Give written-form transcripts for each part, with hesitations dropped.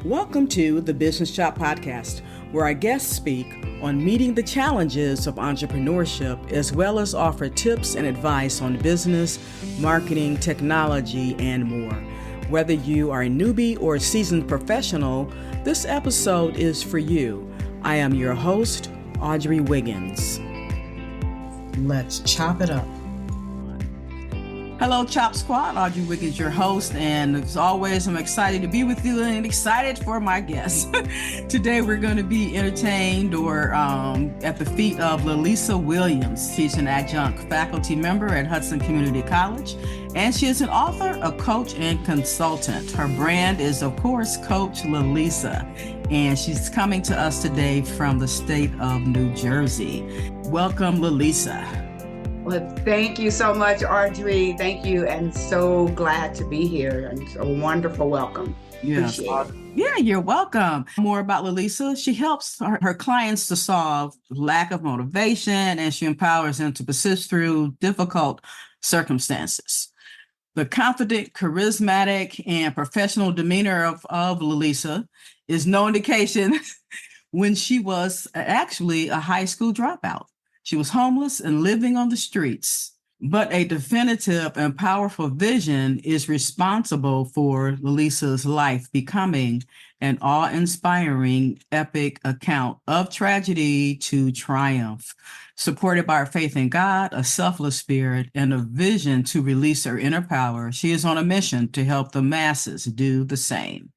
Welcome to the Business Shop Podcast, where our guests speak on meeting the challenges of entrepreneurship, as well as offer tips and advice on business, marketing, technology, and more. Whether you are a newbie or a seasoned professional, this episode is for you. I am your host, Audrey Wiggins. Let's chop it up. Hello, Chop Squad. Audrey Wiggins, your host, and as always, I'm excited to be with you and excited for my guests. Today, we're going to be entertained at the feet of Lilisa Williams. She's an adjunct faculty member at Hudson Community College, and she is an author, a coach, and consultant. Her brand is, of course, Coach Lilisa, and she's coming to us today from the state of New Jersey. Welcome, Lilisa. Well, thank you so much, Audrey. Thank you, and so glad to be here. And a wonderful welcome. Yes. Yeah, you're welcome. More about Lilisa. She helps her clients to solve lack of motivation, and she empowers them to persist through difficult circumstances. The confident, charismatic, and professional demeanor of Lilisa is no indication when she was actually a high school dropout. She was homeless and living on the streets, but a definitive and powerful vision is responsible for Lilisa's life becoming an awe-inspiring epic account of tragedy to triumph. Supported by her faith in God, a selfless spirit, and a vision to release her inner power, she is on a mission to help the masses do the same.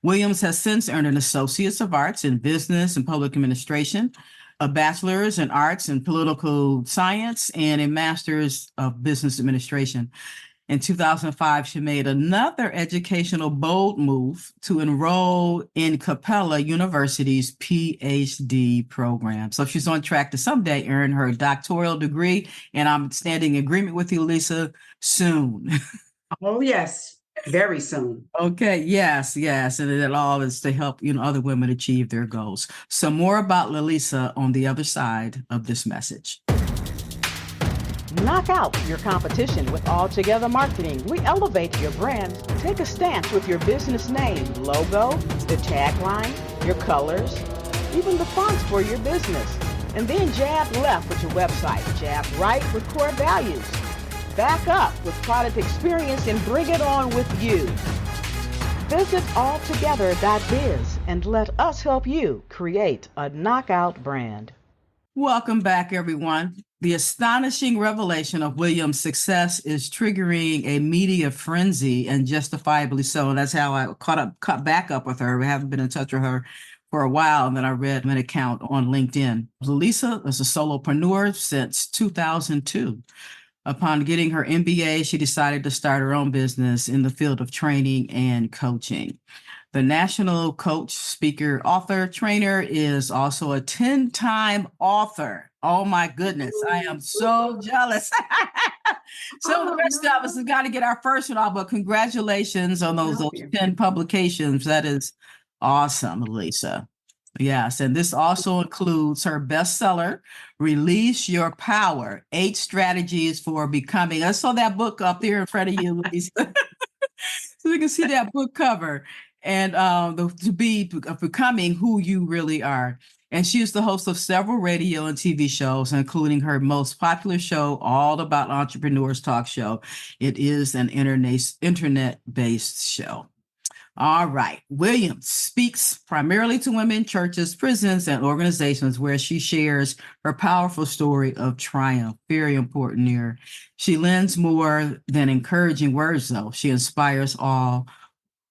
Williams has since earned an Associate's of Arts in Business and Public Administration, a bachelor's in arts and political science, and a master's of business administration. In 2005, she made another educational bold move to enroll in Capella University's PhD program. So she's on track to someday earn her doctoral degree, and I'm standing in agreement with you, Lisa, soon. Oh, yes. Very soon. Okay. Yes. And it all is to help, other women achieve their goals. So more about Lilisa on the other side of this message. Knock out your competition with Altogether Marketing. We elevate your brand. Take a stance with your business name, logo, the tagline, your colors, even the fonts for your business. And then jab left with your website, jab right with core values. Back up with product experience and bring it on with you. Visit altogether.biz and let us help you create a knockout brand. Welcome back, everyone. The astonishing revelation of Williams' success is triggering a media frenzy, and justifiably so. And that's how I caught back up with her. We haven't been in touch with her for a while, and then I read an account on LinkedIn. Lilisa is a solopreneur since 2002. Upon getting her MBA, she decided to start her own business in the field of training and coaching. The national coach, speaker, author, trainer is also a 10-time author. Oh my goodness, I am so jealous. So the rest of us have got to get our first one off, but congratulations on those 10 publications. That is awesome, Lisa. Yes, and this also includes her bestseller, Release Your Power, 8 Strategies for Becoming. I saw that book up there in front of you, Lisa. So you can see that book cover, and becoming who you really are. And she is the host of several radio and TV shows, including her most popular show, All About Entrepreneurs Talk Show. It is an internet-based show. All right. Williams speaks primarily to women, churches, prisons, and organizations where she shares her powerful story of triumph. Very important here. She lends more than encouraging words, though. She inspires all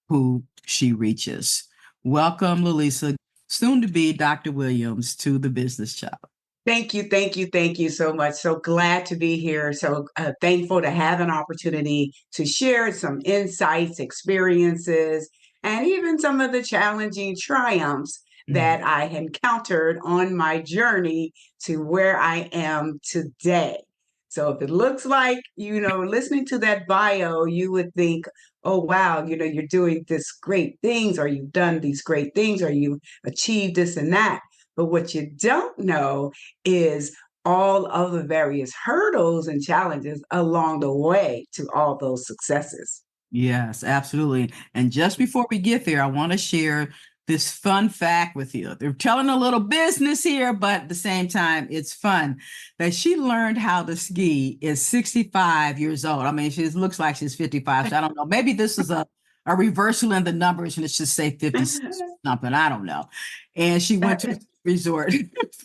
who she reaches. Welcome, Lilisa, soon to be Dr. Williams, to the Business Shop. Thank you so much. So glad to be here. So thankful to have an opportunity to share some insights, experiences, and even some of the challenging triumphs that I encountered on my journey to where I am today. So if it looks like, listening to that bio, you would think, oh, wow, you're doing this great things, or you've done these great things, or you've achieved this and that. But what you don't know is all of the various hurdles and challenges along the way to all those successes. Yes, absolutely. And just before we get there, I want to share this fun fact with you. They're telling a little business here, but at the same time, it's fun that she learned how to ski at 65 years old. I mean, she looks like she's 55. So I don't know. Maybe this is a reversal in the numbers and it's just say 56 something. I don't know. And she went to a resort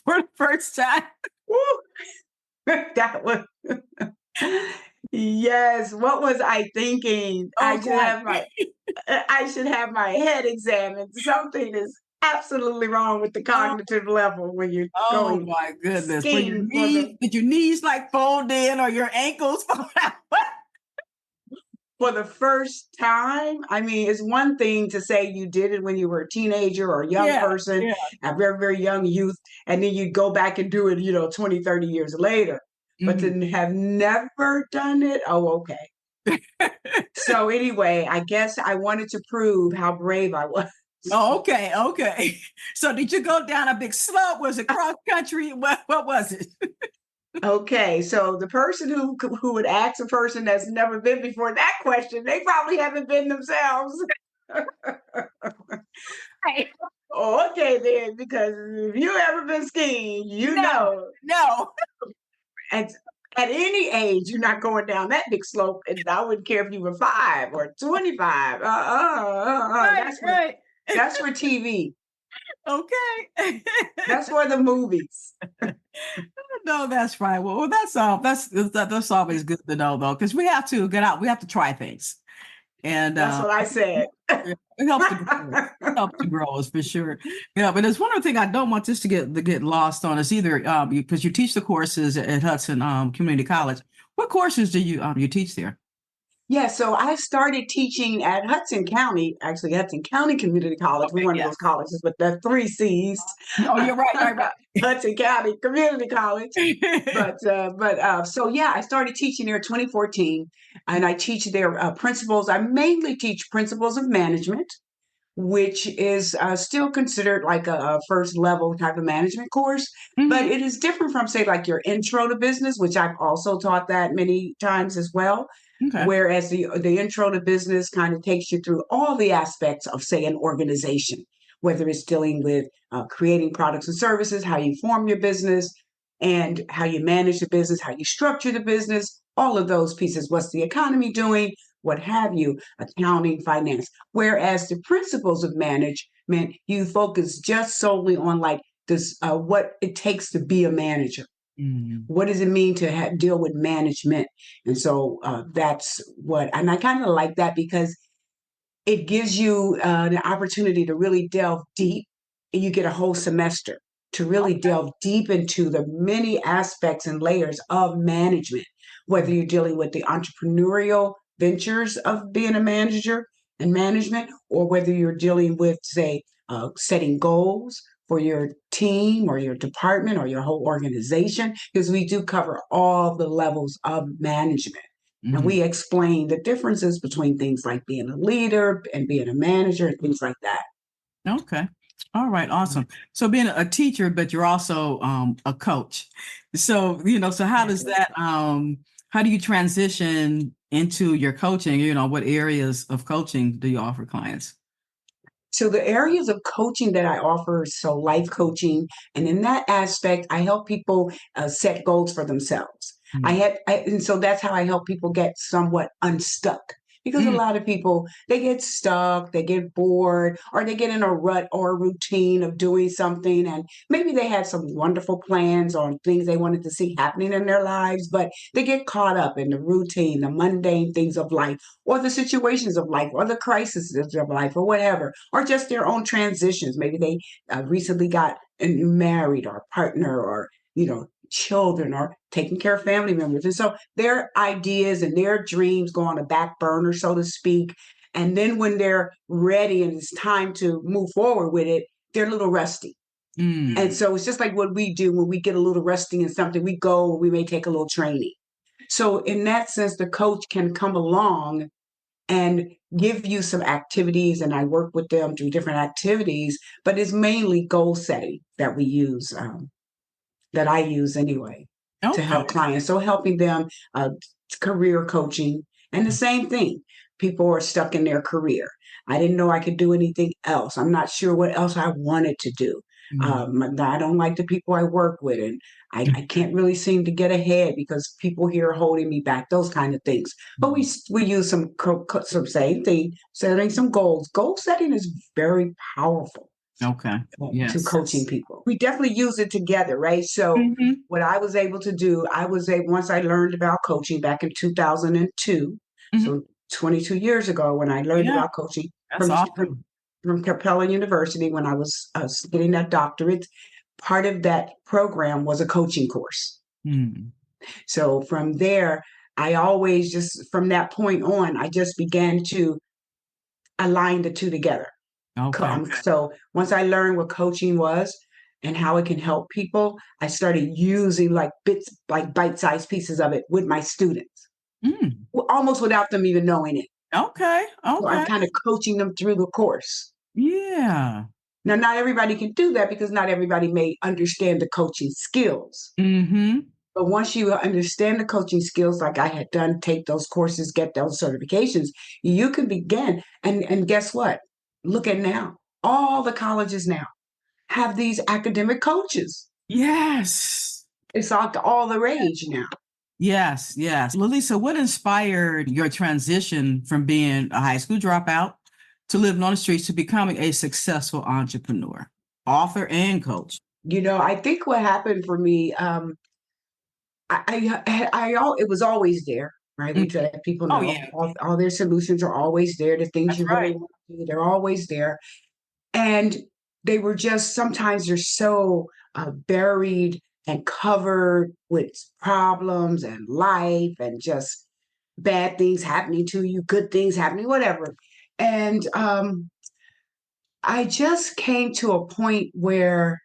for the first time. That was yes. What was I thinking? Oh, God. I should have my head examined. Something is absolutely wrong with the Oh, cognitive level when you're oh going my goodness. For your skiing knees, did your knees like fold in or your ankles fold out? for the first time. I mean, it's one thing to say you did it when you were a teenager or a young Yeah, person, yeah. a very, very young youth, and then you go back and do it, 20, 30 years later. But Mhm. to have never done it, oh, okay. So anyway, I guess I wanted to prove how brave I was. Oh, okay, okay. So did you go down a big slope? Was it cross country? What was it? Okay, so the person who would ask a person that's never been before that question, they probably haven't been themselves. Right. Oh, okay then, because if you ever been skiing, you No, know no. at at any age you're not going down that big slope. And I wouldn't care if you were 5 or 25. Right, right. That's for TV. Okay. That's for the movies. No, that's right. Well, that's all. That's always good to know, though, because we have to get out. We have to try things, and That's what I said. it helps to grow. Helps to grow is for sure. Yeah, but there's one other thing I don't want this to get lost on is either because you teach the courses at Hudson Community College. What courses do you teach there? Yeah, so I started teaching at Hudson County, actually Hudson County Community College. We're Okay, one of yeah. those colleges with the 3 C's. Oh, you're right, right, Hudson County Community College. right. So yeah, I started teaching there in 2014, and I teach their principles. I mainly teach principles of management, which is still considered like a first level type of management course, but Mhm. it is different from, say, like your intro to business, which I've also taught that many times as well. Okay. Whereas the intro to business kind of takes you through all the aspects of, say, an organization, whether it's dealing with creating products and services, how you form your business, and how you manage the business, how you structure the business, all of those pieces. What's the economy doing? What have you? Accounting, finance. Whereas the principles of management, you focus just solely on like this, what it takes to be a manager. Mm. What does it mean to deal with management? And so that's what, and I kind of like that because it gives you an opportunity to really delve deep. And you get a whole semester to really delve deep into the many aspects and layers of management, whether you're dealing with the entrepreneurial ventures of being a manager and management, or whether you're dealing with, say, setting goals for your team or your department or your whole organization, because we do cover all the levels of management. And Mhm. we explain the differences between things like being a leader and being a manager and things like that. Okay. All right. Awesome. So being a teacher, but you're also a coach. So how does Exactly. that how do you transition into your coaching? What areas of coaching do you offer clients? So the areas of coaching that I offer, so life coaching, and in that aspect, I help people set goals for themselves. Mm. And so that's how I help people get somewhat unstuck. Because a Mm. lot of people, they get stuck, they get bored, or they get in a rut or a routine of doing something. And maybe they had some wonderful plans on things they wanted to see happening in their lives, but they get caught up in the routine, the mundane things of life, or the situations of life, or the crises of life, or whatever, or just their own transitions. Maybe they recently got married, or partner, or children, or taking care of family members, and so their ideas and their dreams go on a back burner, so to speak. And then when they're ready and it's time to move forward with it, they're a little rusty. And Mm. so it's just like what we do when we get a little rusty in something. We go, we may take a little training. So in that sense, the coach can come along and give you some activities, and I work with them through different activities, but it's mainly goal setting that we use, that I use anyway, to Okay. help clients. So helping them, career coaching, and the same thing. people are stuck in their career. I didn't know I could do anything else. I'm not sure what else I wanted to do. I don't like the people I work with, and I can't really seem to get ahead because people here are holding me back. Those kind of things. But we use some same thing, setting some goals. Goal setting is very powerful. Okay. Yes. To coaching people. We definitely use it together, right? So what I was able to do, once I learned about coaching back in 2002, so 22 years ago, when I learned about coaching from Capella University, when I was getting that doctorate, part of that program was a coaching course. So from there, I always from that point on, I just began to align the two together. Okay. So once I learned what coaching was and how it can help people, I started using like bite-sized pieces of it with my students, almost without them even knowing it. Okay. So I'm kind of coaching them through the course. Yeah. Now, not everybody can do that because not everybody may understand the coaching skills. But once you understand the coaching skills, like I had done, take those courses, get those certifications, you can begin. And guess what? Look at now. All the colleges now have these academic coaches. Yes. It's all the rage now. Yes. Lilisa, what inspired your transition from being a high school dropout to living on the streets to becoming a successful entrepreneur, author, and coach? I think what happened for me, it was always there, right? We let people know all their solutions are always there. The things you really want to do, they're always there. And they were just, sometimes they're so buried and covered with problems and life and just bad things happening to you, good things happening, whatever. And I just came to a point where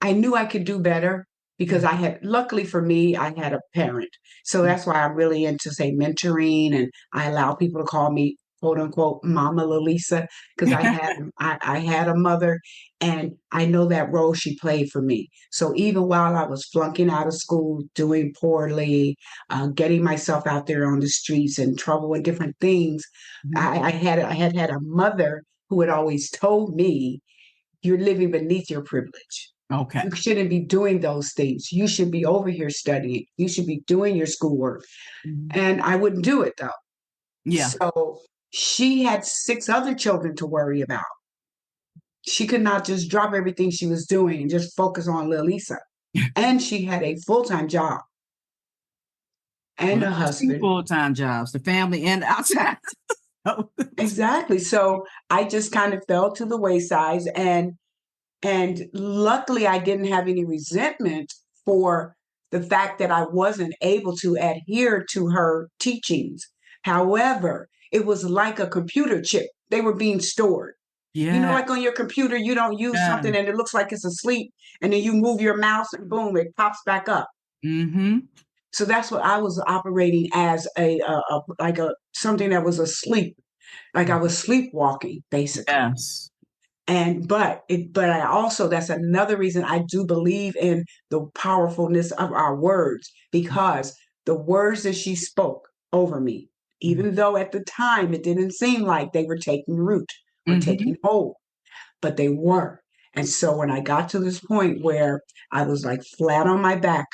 I knew I could do better because luckily for me, I had a parent. So that's why I'm really into, say, mentoring, and I allow people to call me, quote unquote, Mama Lilisa, because I had a mother, and I know that role she played for me. So even while I was flunking out of school, doing poorly, getting myself out there on the streets and trouble and different things, I had a mother who had always told me, you're living beneath your privilege. Okay. You shouldn't be doing those things. You should be over here studying. You should be doing your schoolwork. And I wouldn't do it, though. Yeah. So she had 6 other children to worry about. She could not just drop everything she was doing and just focus on Lilisa. And she had a full-time job and a husband. 2 full-time jobs, the family and outside. Exactly. So I just kind of fell to the wayside, and luckily I didn't have any resentment for the fact that I wasn't able to adhere to her teachings. However, it was like a computer chip. They were being stored. Yeah. Like on your computer, you don't use something and it looks like it's asleep, and then you move your mouse and boom, it pops back up. So that's what I was operating as, something that was asleep, like I was sleepwalking, basically. Yes. But I also, that's another reason I do believe in the powerfulness of our words, because the words that she spoke over me, even though at the time it didn't seem like they were taking root or taking hold, but they were. And so when I got to this point where I was like flat on my back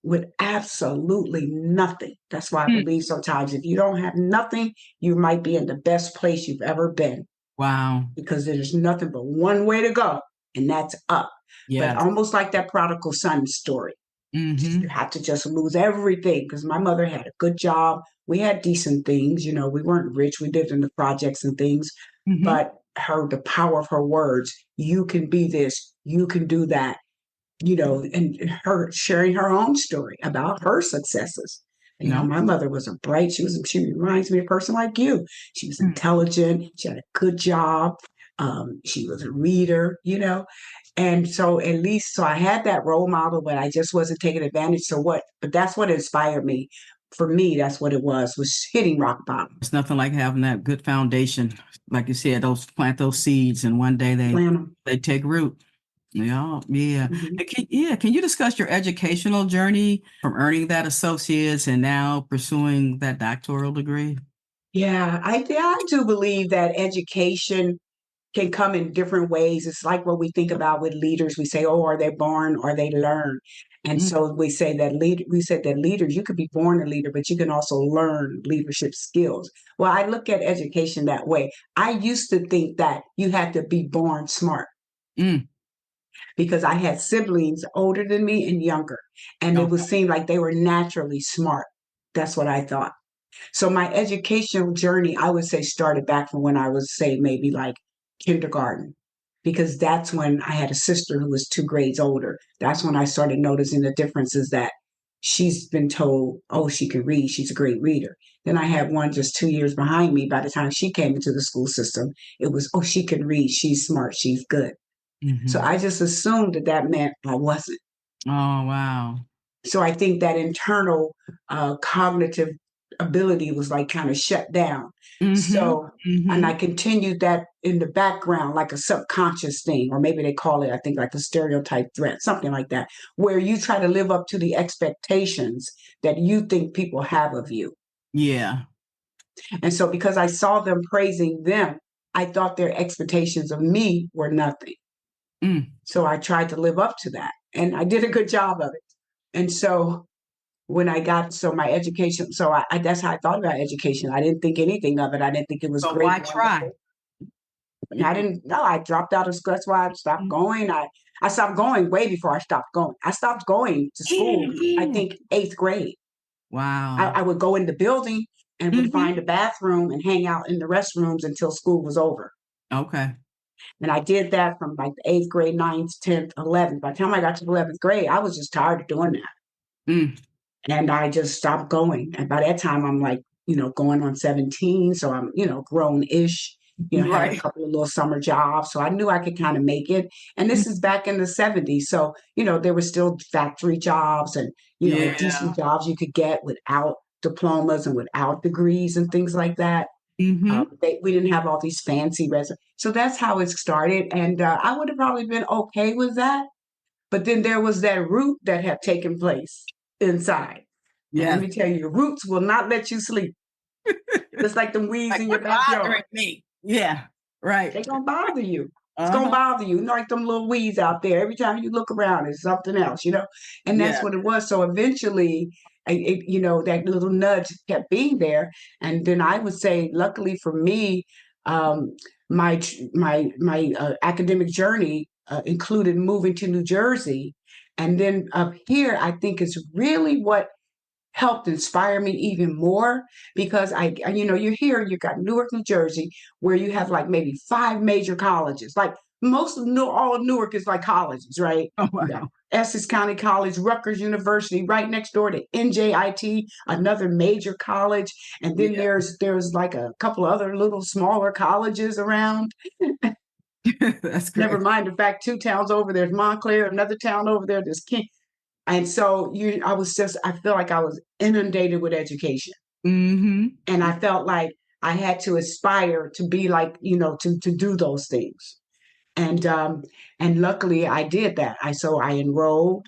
with absolutely nothing, that's why I believe sometimes if you don't have nothing, you might be in the best place you've ever been. Wow. Because there's nothing but one way to go, and that's up. But almost like that prodigal son story. You have to just lose everything, because my mother had a good job. We had decent things. We weren't rich. We lived in the projects and things. But the power of her words, you can be this, you can do that, and her sharing her own story about her successes. My mother was she reminds me of a person like you. She was intelligent. She had a good job. She was a reader, and so I had that role model, but I just wasn't taking advantage. But that's what inspired me. For me, that's what it was hitting rock bottom. It's nothing like having that good foundation. Like you said, plant those seeds, and one day they take root. Yeah. Can you discuss your educational journey from earning that associate's and now pursuing that doctoral degree? Yeah, I do believe that education can come in different ways. It's like what we think about with leaders. We say, "Oh, are they born or they learn?" And Mm, so we said that leaders, you could be born a leader, but you can also learn leadership skills. Well, I look at education that way. I used to think that you had to be born smart mm, because I had siblings older than me and younger, and it would okay. seem like they were naturally smart. That's what I thought. So my educational journey, I would say, started back from when I was, say, maybe like kindergarten, because that's when I had a sister who was 2 grades older. That's when I started noticing the differences that she's been told, oh, she can read, she's a great reader. Then I had one just 2 years behind me. By the time she came into the school system, it was, oh, she can read, she's smart, she's good. So Hmm. I just assumed that that meant I wasn't. Oh, wow. So I think that internal cognitive ability was like kind of shut down. Hmm. So, and I Hmm. continued that in the background, like a subconscious thing, or maybe they call it, I think, like a stereotype threat, something like that, where you try to live up to the expectations that you think people have of you. Yeah. And so, because I saw them praising them, I thought their expectations of me were nothing. Mm. So I tried to live up to that, and I did a good job of it. And so when I got so my education, so I that's how I thought about education. I didn't think anything of it. I didn't think it was So great, why try? wonderful. And I didn't no, I dropped out of school. That's why I stopped going. I stopped going way before I stopped going. I stopped going to Yeah, school, I yeah. think 8th grade. Wow. I would go in the building and would Hmm. find a bathroom and hang out in the restrooms until school was over. Okay. And I did that from like the 8th grade, ninth, 10th, 11th. By the time I got to the 11th grade, I was just tired of doing that. Mm. And I just stopped going. And by that time, I'm like, going on 17. So I'm, grown-ish, had a Right. couple of little summer jobs. So I knew I could kind of make it. And this is back in the 70s. So, there were still factory jobs and, Yeah. decent jobs you could get without diplomas and without degrees and things like that. Hmm. We didn't have all these fancy resumes. So that's how it started. And I would have probably been okay with that. But then there was that root that had taken place inside. And let Yes. me tell you, roots will not let you sleep. Just like the weeds Like, in your what's backyard. bothering me? Yeah. Right. They're gonna bother you. It's gonna Uh-huh. bother you. Like them little weeds out there. Every time you look around, it's something else. And that's Yeah. what it was. So eventually, that little nudge kept being there. And then I would say, luckily for me, um, my academic journey included moving to New Jersey, and then up here, I think is really what helped inspire me even more because you're here, you got Newark, New Jersey, where you have like maybe 5 major colleges. Like all of Newark is like colleges, right? Oh, You got wow. Essex County College, Rutgers University, right next door to NJIT, another major college, and then Yeah. there's like a couple of other little smaller colleges around. That's Never great. mind the fact 2 towns over there's Montclair, another town over there's King. And so I feel like I was inundated with education. Hmm. And I felt like I had to aspire to be like, to do those things. And luckily I did that. I enrolled.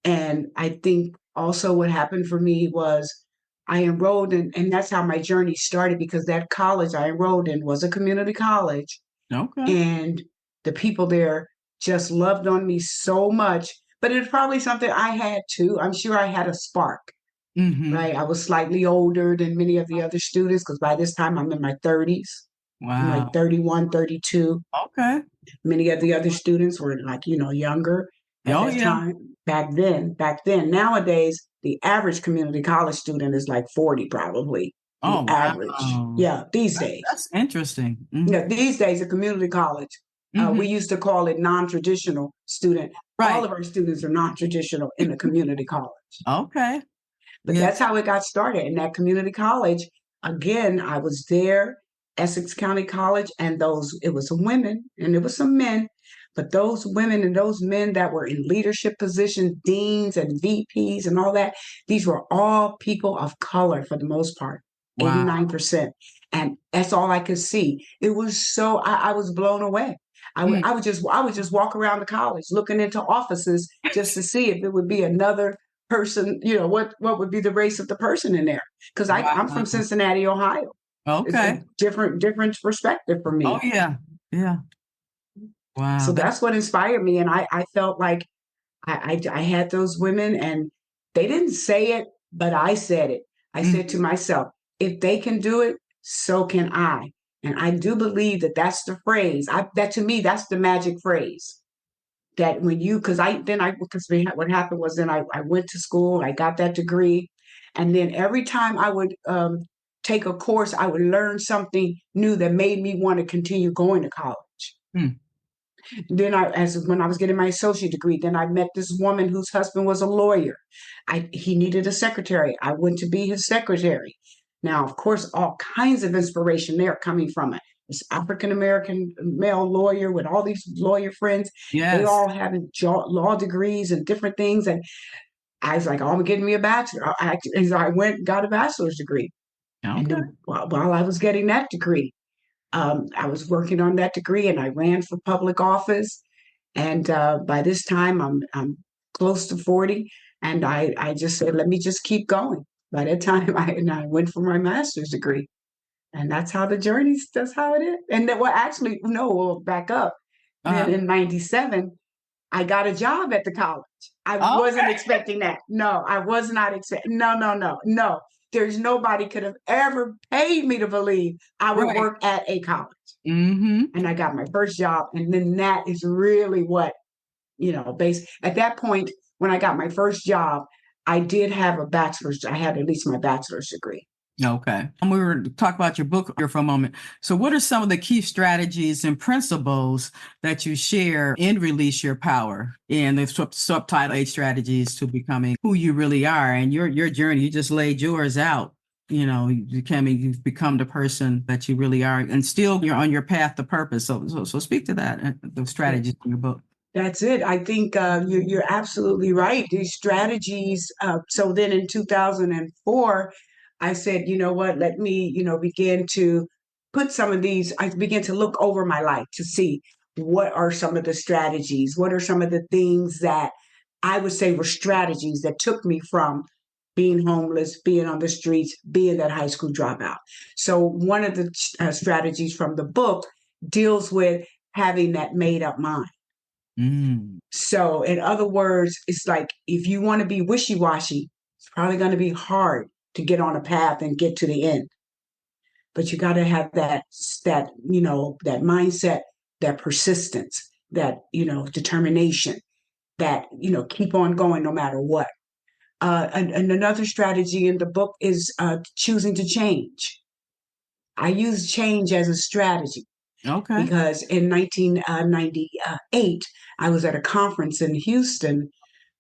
And I think also what happened for me was I enrolled and that's how my journey started because that college I enrolled in was a community college. Okay. And the people there just loved on me so much. But it's probably something I had too. I'm sure I had a spark, Hmm. right? I was slightly older than many of the other students because by this time I'm in my 30s. I'm like Wow. 31, 32. Okay. Many of the other students were like, younger at Oh, that yeah. time. Back then, nowadays, the average community college student is like 40, probably. The Oh, average. wow. Yeah, these That's, days. that's interesting. Hmm. Yeah, these days, a community college, we Hmm. used to call it non-traditional student. All Right. of our students are non-traditional in the community college. Okay. But Yeah. that's how it got started in that community college. Again, I was there, Essex County College, and it was some women and it was some men, but those women and those men that were in leadership positions, deans and VPs and all that, these were all people of color for the most part, Wow. 89%. And that's all I could see. It was so I was blown away. Mm. I would just walk around the college looking into offices just to see if it would be another person, what would be the race of the person in there? Because I'm from Wow. Cincinnati, Ohio. It's a Okay. different perspective for Oh me. yeah. Yeah. Wow. So that's what inspired me. And I felt like I had those women and they didn't say it, but I said it. I said to Mhm. myself, if they can do it, so can I. And I do believe that that's the phrase. That to me, that's the magic phrase. That when you, because what happened was then I went to school, I got that degree, and then every time I would take a course, I would learn something new that made me want to continue going to college. Mm. Then as when I was getting my associate degree, then I met this woman whose husband was a lawyer. He needed a secretary. I went to be his secretary. Now, of course, all kinds of inspiration there coming from it. This African American male lawyer with all these lawyer friends. They Yes. all having law degrees and different things. And I was like, oh, I'm getting me a bachelor. And so I went and got a bachelor's degree. And Okay. then while I was getting that degree, I was working on that degree and I ran for public office. And by this time, I'm close to 40. And I just said, let me just keep going. By that time, I went for my master's degree. And that's how the journey, that's how it is. And then, well, actually, no, we'll back up. Then Uh-huh. in 97, I got a job at the college. I wasn't Okay. expecting that. No, I was not expecting. No, no, no, no. There's nobody could have ever paid me to believe I would Right. work at a college. Mm-hmm. And I got my first job. And then that is really what, at that point, when I got my first job, I did have a bachelor's. I had at least my bachelor's degree. Okay. And we were talking about your book here for a moment. So what are some of the key strategies and principles that you share in Release Your Power and the subtitle 8 strategies to becoming who you really are and your journey? You just laid yours out. You've become the person that you really are, and still you're on your path to purpose. So speak to that, the strategies in your book. That's it. I think you're absolutely right. These strategies. So then in 2004, I said, you know what? Let me, begin to put some of these. I began to look over my life to see what are some of the strategies. What are some of the things that I would say were strategies that took me from being homeless, being on the streets, being that high school dropout. So one of the strategies from the book deals with having that made up mind. Mm. So, in other words, it's like if you want to be wishy-washy, it's probably going to be hard to get on a path and get to the end. But you got to have that mindset, that persistence, that determination, that keep on going no matter what. And another strategy in the book is choosing to change. I use change as a strategy. Okay. Because in 1998, I was at a conference in Houston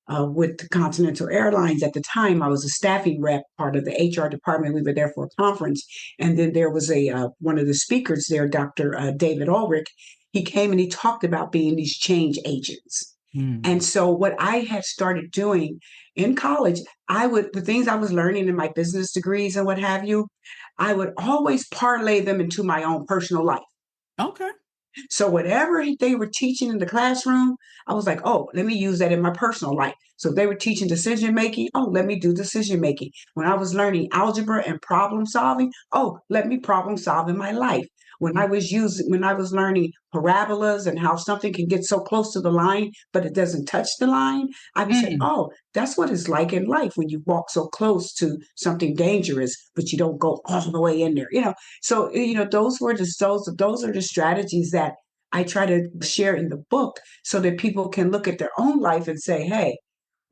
with Continental Airlines. At the time, I was a staffing rep, part of the HR department. We were there for a conference, and then there was one of the speakers there, Dr. David Ulrich. He came and he talked about being these change agents. Mm. And so, what I had started doing in college, the things I was learning in my business degrees and what have you, I would always parlay them into my own personal life. Okay. So whatever they were teaching in the classroom, I was like, oh, let me use that in my personal life. So if they were teaching decision making, oh, let me do decision making. When I was learning algebra and problem solving, oh, let me problem solve in my life. When I was learning parabolas and how something can get so close to the line, but it doesn't touch the line, I would say, Mm. oh, that's what it's like in life when you walk so close to something dangerous, but you don't go all the way in there. So those are the strategies that I try to share in the book so that people can look at their own life and say, hey,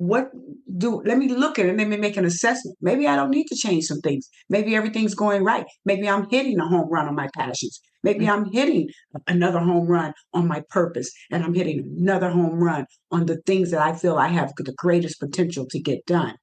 let me look at it and let me make an assessment. Maybe I don't need to change some things. Maybe everything's going right. Maybe I'm hitting a home run on my passions. Maybe I'm hitting another home run on my purpose, and I'm hitting another home run on the things that I feel I have the greatest potential to get done.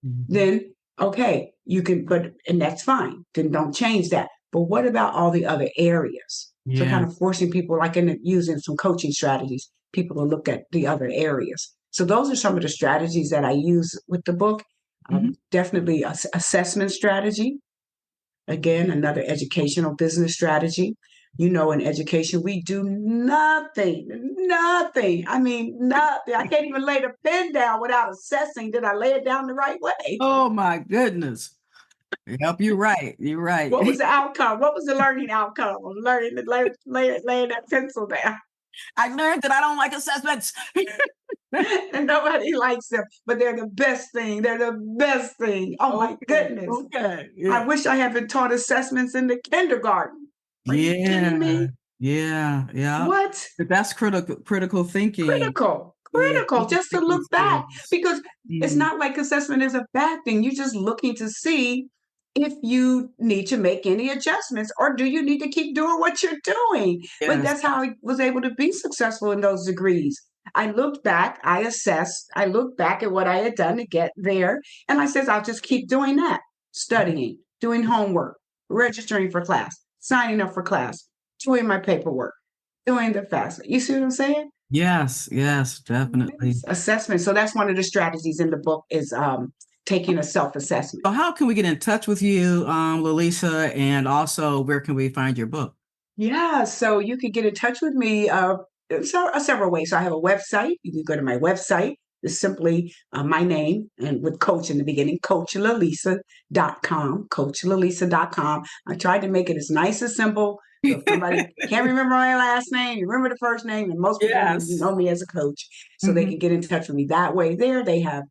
Mm-hmm. Then, okay, and that's fine. Then don't change that. But what about all the other areas? So Yeah. kind of forcing people, like using some coaching strategies, people to look at the other areas. So those are some of the strategies that I use with the book. Mm-hmm. Definitely assessment strategy. Again, another educational business strategy. In education, we do nothing, nothing. I mean, nothing. I can't even lay the pen down without assessing. Did I lay it down the right way? Oh my goodness. Yep, you're right. You're right. What was the outcome? What was the learning outcome of learning to laying that pencil down? I learned that I don't like assessments. And nobody likes them, but they're the best thing. They're the best thing. Oh my Okay. goodness. Okay. I Yeah. wish I had been taught assessments in the kindergarten. Are you kidding Yeah. me? Yeah. Yeah. What? But that's critical thinking. Yeah. Critical, Critical just to thinking look back skills. because it's Mm, not like assessment is a bad thing. You're just looking to see if you need to make any adjustments or do you need to keep doing what you're doing. But yes. that's how I was able to be successful in those degrees. I looked back, I assessed, I looked back at what I had done to get there, and I says, I'll just keep doing that, studying, doing homework, registering for class, signing up for class, doing my paperwork, doing the FAFSA. You see what I'm saying? Yes. Yes. Definitely. Yes. Assessment. So that's one of the strategies in the book is taking a self-assessment. So how can we get in touch with you, Lilisa, and also where can we find your book? Yeah, so you can get in touch with me several ways. So I have a website. You can go to my website. It's simply my name and with coach in the beginning, coachlalisa.com, coachlalisa.com. I tried to make it as nice as simple. So if somebody can't remember my last name, you remember the first name, and most people Yes. know me as a coach. So they Mhm. can get in touch with me that way. There they have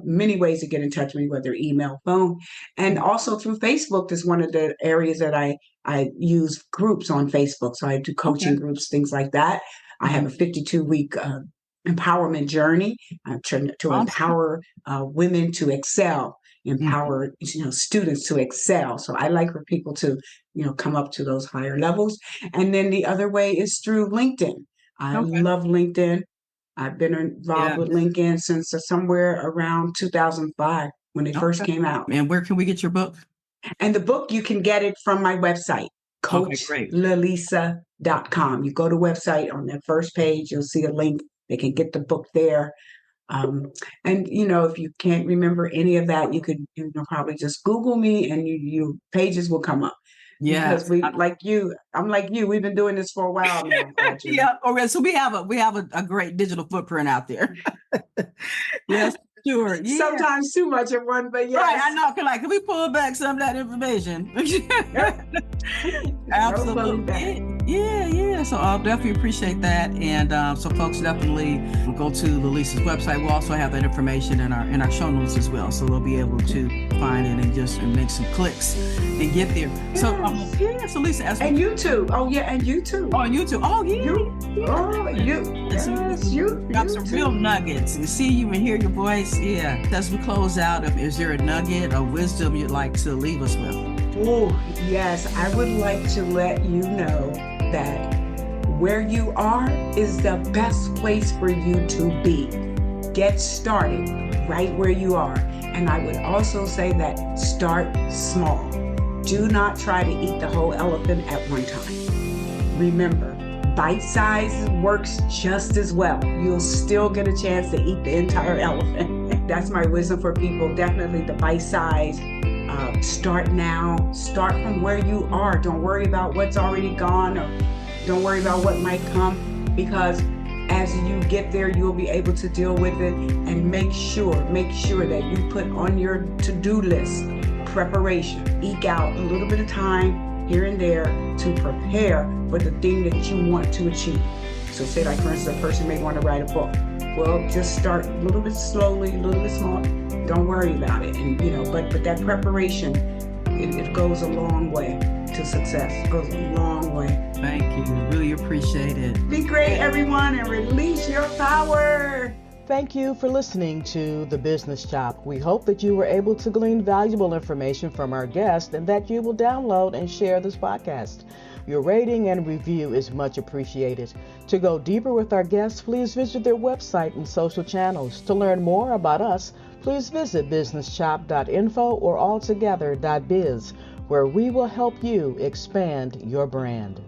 many ways to get in touch with me, whether email, phone, and also through Facebook is one of the areas that I use groups on Facebook. So I do Okay. coaching groups, things like that. I have Mhm. a 52-week empowerment journey. I'm trying to Awesome. empower women to excel, Mhm. empower students to excel. So I like for people to come up to those higher levels. And then the other way is through LinkedIn. I Okay. love LinkedIn. I've been involved with Yes. LinkedIn since somewhere around 2005 when they first Okay. came out. And where can we get your book? And the book, you can get it from my website, Okay, great. coachlalisa.com. You go to website on that first page, you'll see a link. They can get the book there. Um, and if you can't remember any of that, you could probably just Google me and you pages will come up. Because Yes. I'm like you, we've been doing this for a while now, Audrey. Yeah. Okay. So we have a great digital footprint out there. Yes, sure. Yeah. Sometimes too much of one, but Right. yes. I know. Can we pull back some of that information? No pulling back. Absolutely. Yeah, yeah. So I'll definitely appreciate that. And so folks definitely go to Lilisa's website. We'll also have that information in our show notes as well. So they'll be able to find it and just make some clicks and get there. So Yes. yeah, so Lisa, And YouTube. Oh yeah, and YouTube. on YouTube. Oh yeah. You Drop some real nuggets and see you and hear your voice. Yeah. As we close out, is there a nugget or wisdom you'd like to leave us with? Oh, yes. I would like to let you know that where you are is the best place for you to be. Get started right where you are. And I would also say that start small. Do not try to eat the whole elephant at one time. Remember, bite size works just as well. You'll still get a chance to eat the entire elephant. That's my wisdom for people. Definitely the bite size. Start now. Start from where you are. Don't worry about what's already gone or don't worry about what might come, because as you get there, you'll be able to deal with it. And make sure that you put on your to-do list preparation. Eke out a little bit of time here and there to prepare for the thing that you want to achieve. So say like, for instance, a person may want to write a book. Well, just start a little bit slowly, a little bit small. Don't worry about it. And but that preparation, it goes a long way to success. It goes a long way. Thank you. Really appreciate it. Be great, everyone, and release your power. Thank you for listening to The Business Shop. We hope that you were able to glean valuable information from our guest and that you will download and share this podcast. Your rating and review is much appreciated. To go deeper with our guests, please visit their website and social channels. To learn more about us, please visit businessshop.info or altogether.biz, where we will help you expand your brand.